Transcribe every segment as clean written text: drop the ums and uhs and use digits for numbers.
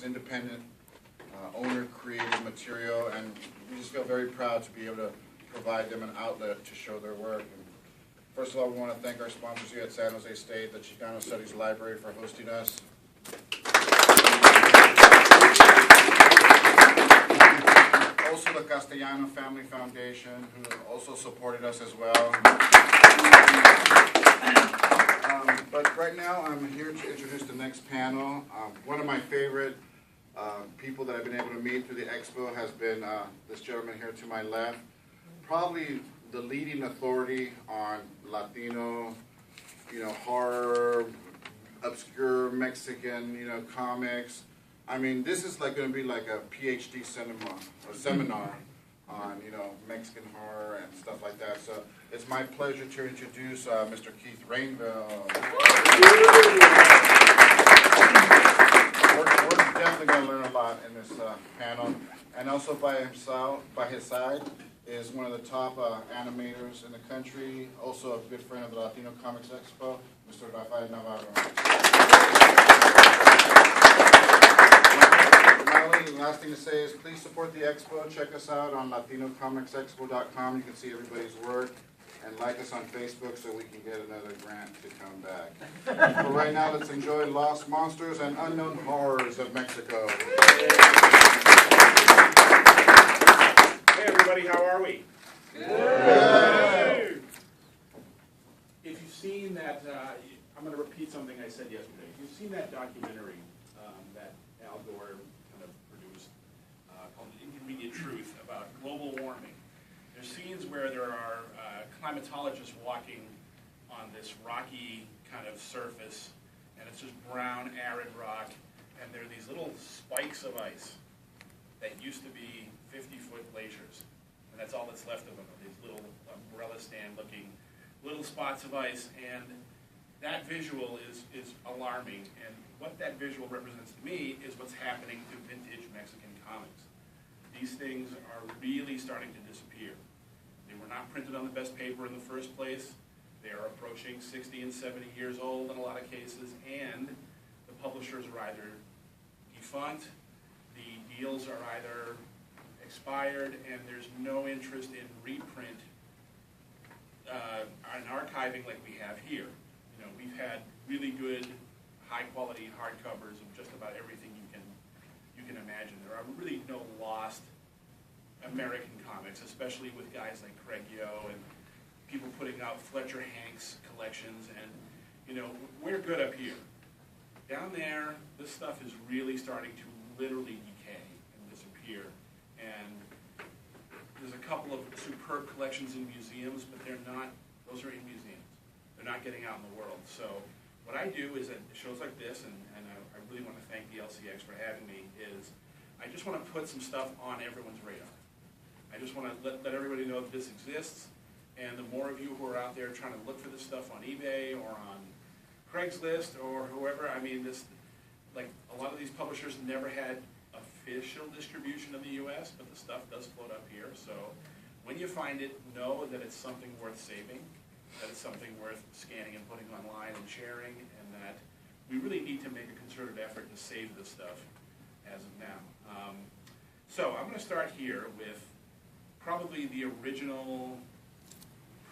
is independent, owner-created material, and we just feel very proud to be able to provide them an outlet to show their work. And first of all, we want to thank our sponsors here at San Jose State, the Chicano Studies Library, for hosting us. Also the Castellano Family Foundation, who also supported us as well. But right now, I'm here to introduce the next panel. One of my favorite people that I've been able to meet through the expo has been this gentleman here to my left. Probably the leading authority on Latino, horror, obscure Mexican, comics. I mean, this is like going to be like a PhD seminar on, Mexican horror and stuff like that. So it's my pleasure to introduce Mr. Keith Rainville. We're definitely going to learn a lot in this panel. And also by his side is one of the top animators in the country, also a good friend of the Latino Comic Expo, Mr. Rafael Navarro. The last thing to say is please support the expo. Check us out on LatinoComicsExpo.com. You can see everybody's work. And like us on Facebook so we can get another grant to come back. But right now, let's enjoy Lost Monsters and Unknown Horrors of Mexico. Hey everybody, how are we? Good. If you've seen that, I'm going to repeat something I said yesterday. If you've seen that documentary that Al Gore kind of produced called The Inconvenient Truth about global warming, there's scenes where there are climatologists walking on this rocky kind of surface, and it's just brown, arid rock, and there are these little spikes of ice that used to be 50-foot glaciers, and that's all that's left of them, these little umbrella stand-looking little spots of ice, and that visual is alarming, and what that visual represents to me is what's happening to vintage Mexican comics. These things are really starting to disappear. They were not printed on the best paper in the first place. They are approaching 60 and 70 years old in a lot of cases, and the publishers are either defunct, the deals are either expired, and there's no interest in reprint and archiving like we have here. We've had really good, high-quality hardcovers of just about everything you can imagine. There are really no lost American comics, especially with guys like Craig Yo and people putting out Fletcher Hanks collections, and we're good up here. Down there, this stuff is really starting to literally decay and disappear, and there's a couple of superb collections in museums, but those are in museums. They're not getting out in the world. So what I do is at shows like this, and I really want to thank the LCX for having me, is I just want to put some stuff on everyone's radar. I just want to let everybody know that this exists, and the more of you who are out there trying to look for this stuff on eBay or on Craigslist or whoever, I mean, like a lot of these publishers never had official distribution in the U.S., but the stuff does float up here. So when you find it, know that it's something worth saving, that it's something worth scanning and putting online and sharing, and that we really need to make a concerted effort to save this stuff as of now. So I'm going to start here with probably the original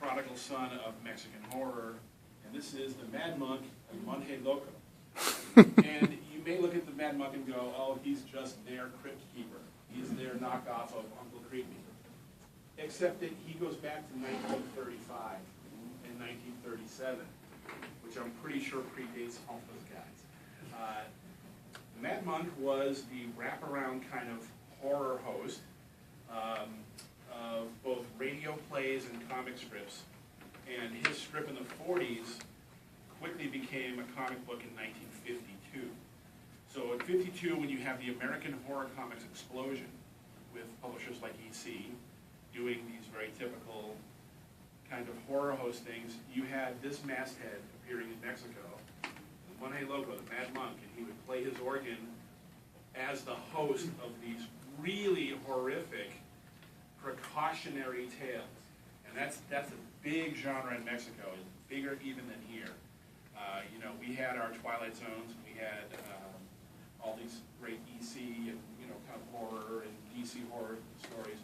prodigal son of Mexican horror, and this is the Mad Monk and Monje Loco. And you may look at the Mad Monk and go, oh, he's just their crypt keeper. He's their knockoff of Uncle Creepy. Except that he goes back to 1935 and 1937, which I'm pretty sure predates all those guys. The Mad Monk was the wraparound kind of horror host of both radio plays and comic strips, and his strip in the 40s quickly became a comic book in 1952. So in 52, when you have the American horror comics explosion with publishers like EC doing these very typical kind of horror host things, you had this masthead appearing in Mexico, Monje Loco, the Mad Monk, and he would play his organ as the host of these really horrific precautionary tales. And that's a big genre in Mexico, it's bigger even than here. We had our Twilight Zones, we had all these great EC DC horror stories,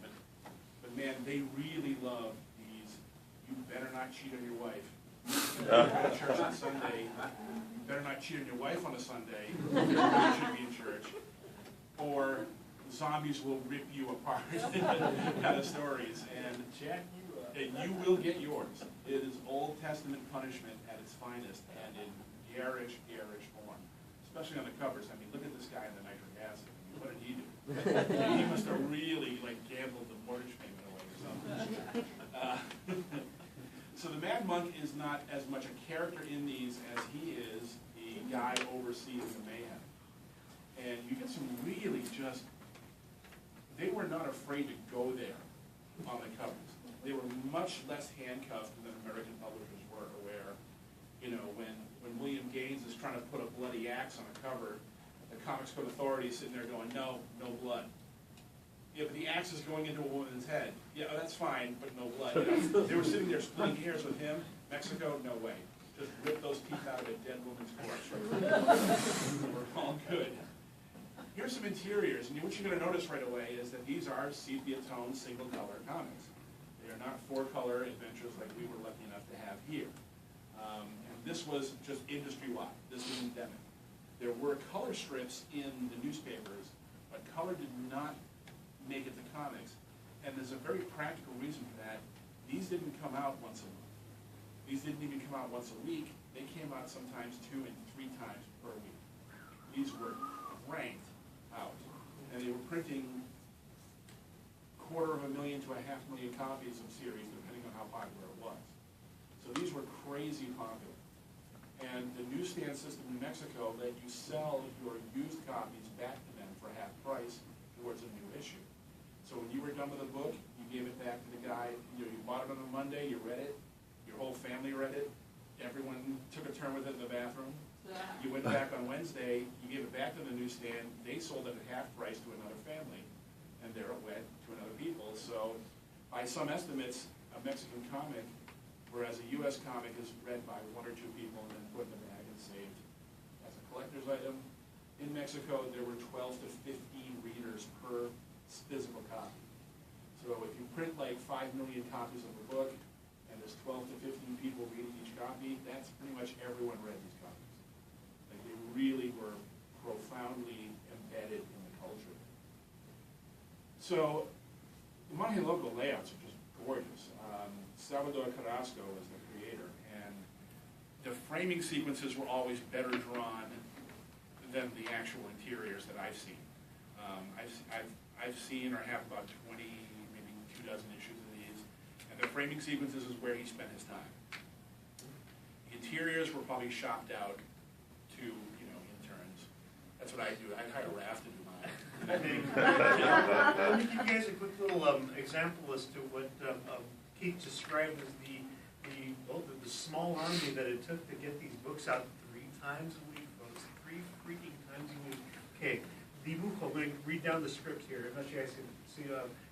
but man, they really love these. You better not cheat on your wife. You go to church on Sunday. You better not cheat on your wife on a Sunday. You should be in church. Or zombies will rip you apart kind of stories. And you will get yours. It is Old Testament punishment at its finest and in garish form. Especially on the covers. I mean, look at this guy in the nitric acid. I mean, what did he do? He must have really gambled the mortgage payment away or something. So the Mad Monk is not as much a character in these as he is the guy overseeing the mayhem. And you get some really they were not afraid to go there on the covers. They were much less handcuffed than American publishers were, where, when William Gaines is trying to put a bloody axe on a cover, the Comics Code Authority is sitting there going, no blood. Yeah, but the axe is going into a woman's head. Yeah, that's fine, but no blood. They were sitting there splitting hairs with him. Mexico, no way. Just rip those teeth out of a dead woman's corpse. We're all good. Here's some interiors, and what you're going to notice right away is that these are sepia-tone, single-color comics. They are not four-color adventures like we were lucky enough to have here. And this was just industry-wide. This was endemic. There were color strips in the newspapers, but color did not make it to comics. And there's a very practical reason for that. These didn't come out once a month. These didn't even come out once a week. They came out sometimes 2 and 3 times per week. These were cranked out. And they were printing 250,000 to 500,000 copies of series, depending on how popular it was. So these were crazy popular. And the newsstand system in Mexico let you sell your used copies back to them for half price towards a new issue. So when you were done with a book, you gave it back to the guy. You bought it on a Monday, you read it, your whole family read it, everyone took a turn with it in the bathroom. You went back on Wednesday, you gave it back to the newsstand, they sold it at half price to another family, and there it went to another people. So by some estimates, a Mexican comic, whereas a U.S. comic is read by 1 or 2 people and then put in the bag and saved as a collector's item. In Mexico, there were 12 to 15 readers per physical copy. So if you print 5 million copies of a book, and there's 12 to 15 people reading each copy, that's pretty much everyone read these copies. They really were profoundly embedded in the culture. So the Monte Loco layouts are just gorgeous. Salvador Carrasco was the creator, and the framing sequences were always better drawn than the actual interiors that I've seen. I've seen or have about 20, maybe 24 issues of these, and the framing sequences is where he spent his time. The interiors were probably shopped out to interns. That's what I do. I'd hire Raph to do mine. Let me give you guys a quick little example as to what Keith described as the small army that it took to get these books out 3 times a week, folks. 3 freaking times a week. Okay, dibujo. I'm going to read down the script here. I'm not sure you guys can see.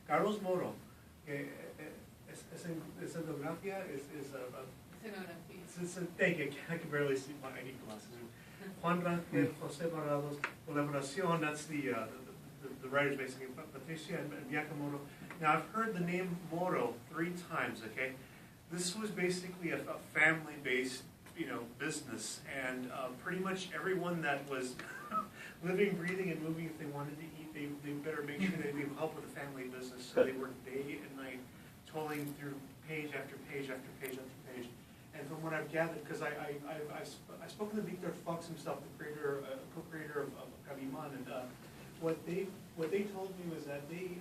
Carlos Moro. Escenografía thank you. I can barely see. I need glasses. Juan Rangel, Jose Barrados, Colaboración. That's the writers basically. Patricia and Giacomo. Now I've heard the name Moro 3 times. Okay, this was basically a family-based, business, and pretty much everyone that was living, breathing, and moving, if they wanted to eat, they better make sure they help with the family business. So they worked day and night, toiling through page after page after page after page. And from what I've gathered, because I've spoken to Victor Fox himself, the creator, co-creator of Cabiman, and what they told me was that they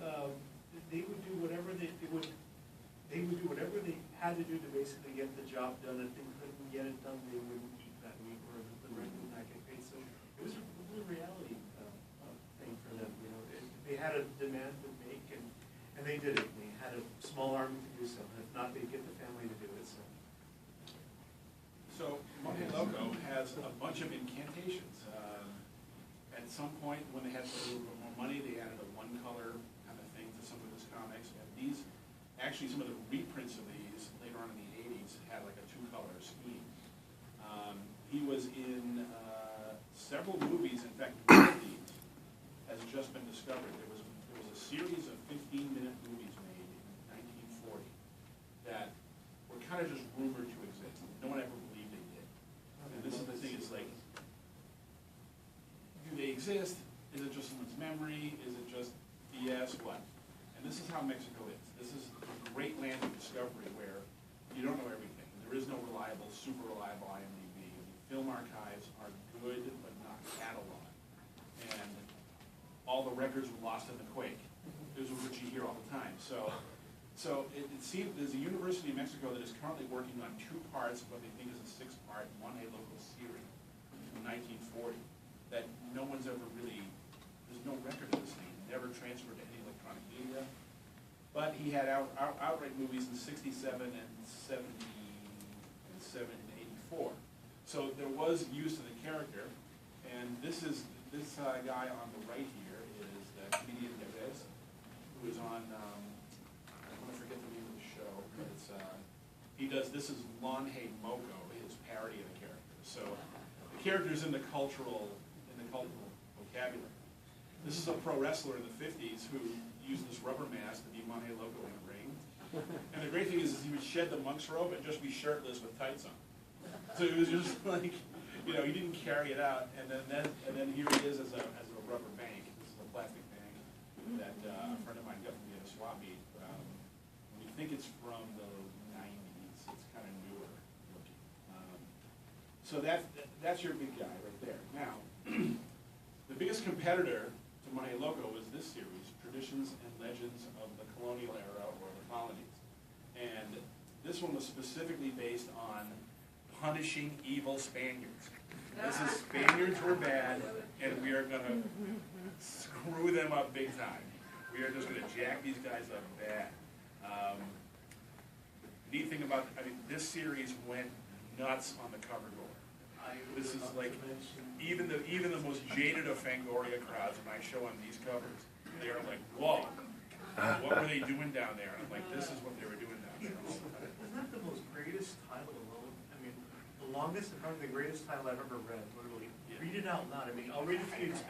would do whatever they would do whatever they had to do to basically get the job done. If they couldn't get it done, they wouldn't eat that week, or the rent would not get paid. So it was a reality thing for them. They had a demand to make, and they did it. They had a small army to do so. And if not, they'd get the family to do it. So Monte Loco has a bunch of incantations. At some point, when they had a little bit more money, they added a 1-color kind of thing to some of his comics. And these, actually, some of the reprints of these later on in the 80s had like a 2-color scheme. He was in several movies. In fact, one of these has just been discovered. There was a series of 15-minute movies made in 1940 that were kind of just rumored to exist. No one ever believed they did. And this is the thing, it's like, do they exist? Is it just someone's memory? Is it just BS? What? And this is how Mexico is. This is a great land of discovery where you don't know everything. There is no reliable, super reliable IMDb. The film archives are good but not cataloged. And all the records were lost in the quake. This is what you hear all the time. So it seems there's a university in Mexico that is currently working on 2 parts of what they think is a 6-part Monte Loco series from 1940 that no one's ever really, there's no record of this thing, never transferred to any electronic media. But he had outright movies in 67 and 70 and 84. So there was use of the character, and this guy on the right here is the comedian Perez, who is on, I want to forget the name of the show, but it's, this is Lon Hey Moco, his parody of the character. So the character's in the cultural vocabulary. This is a pro wrestler in the 50s who used this rubber mask to be Monte Loco in the ring. And the great thing is he would shed the monk's robe and just be shirtless with tights on. So it was just like, he didn't carry it out. And then here he is as a rubber bank. This is a plastic bank that a friend of mine got from me at a swap meet. We think it's from the 90s. It's kind of newer looking. So that's your big guy right there. Now, the biggest competitor to Monte Loco was this series, Traditions and Legends of the Colonial Era or the Colonies. And this one was specifically based on punishing evil Spaniards. This is Spaniards were bad, and we are going to screw them up big time. We are just going to jack these guys up bad. The neat thing about, this series went nuts on the cover gore. This is like, even the most jaded of Fangoria crowds, when I show them these covers, they are like, whoa, what were they doing down there? And I'm like, this is what they were doing down there. Isn't that the most greatest title alone? The longest and probably the greatest title I've ever read, literally. Yeah. Read it out loud. I'll read it to you. It's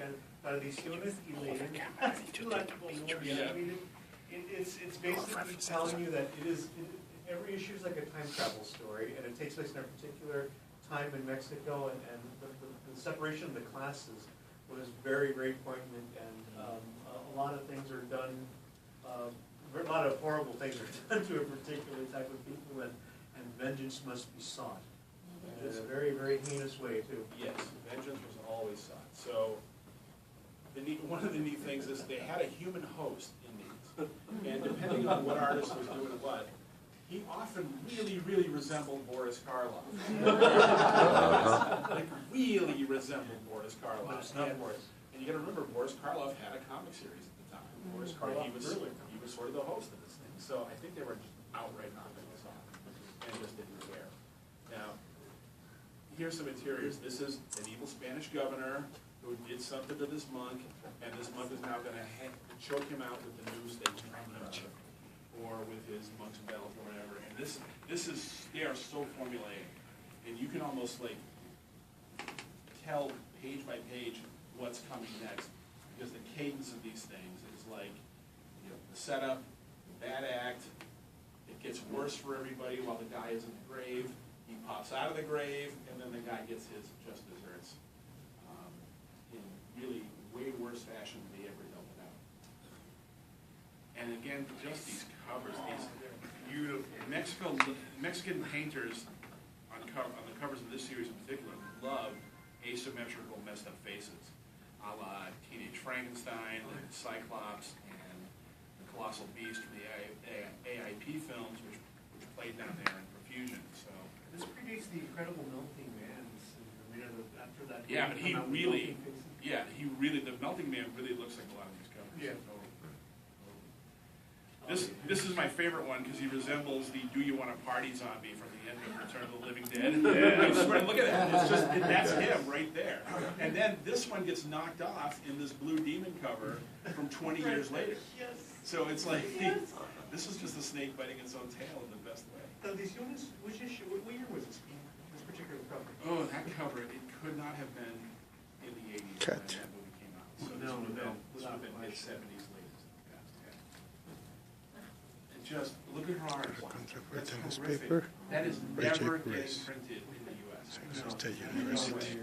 Tradiciones y Leyendas. It's basically telling you that every issue is like a time travel story, and it takes place in a particular time in Mexico, and the separation of the classes was very, very poignant, and a lot of things are done, a lot of horrible things are done to a particular type of people, and vengeance must be sought. In a very, very heinous way, too. Yes, vengeance was always sought. So one of the neat things is they had a human host in these, and depending on what artist was doing what, he often really, really resembled Boris Karloff. Like, really resembled Boris Karloff. But it's not Boris. And you got to remember, Boris Karloff had a comic series at the time. Boris Karloff, he was sort of the host of this thing. So I think they were just outright knocking this off and just didn't care. Now, here's some interiors. This is an evil Spanish governor who did something to this monk, and this monk is now going to choke him out with the noose that he's coming out of, or with his monk's belt or whatever. And they are so formulaic, and you can almost like tell page by page what's coming next, because the cadence of these things is like, the setup, the bad act, it gets worse for everybody while the guy is in the grave. He pops out of the grave, and then the guy gets his just desserts in really way worse fashion than they ever dealt it out. And again, just these covers, these beautiful Mexican painters on the covers of this series in particular love asymmetrical, messed up faces, a la Teenage Frankenstein, and Cyclops, and the Colossal Beast from the AIP films, which played down there in profusion. So this predates the Incredible Melting Man. After that, yeah, but the Melting Man really looks like a lot of these covers. Yeah. This is my favorite one because he resembles the "Do You Want a Party" zombie from the end of Return of the Living Dead. Yeah. I swear, look at that. That's him right there. And then this one gets knocked off in this Blue Demon cover from 20 years later. Yes. So it's like, this is just a snake biting its own tail in the best way. Tradiciones, which issue, what year was this particular cover? Oh, that cover, it could not have been in the 80s when that movie came out. So this would have been mid-70s, latest. just, look at her arms. That's Contraparte horrific. newspaper That is by J. never getting Perez, printed in the US. San Jose State University.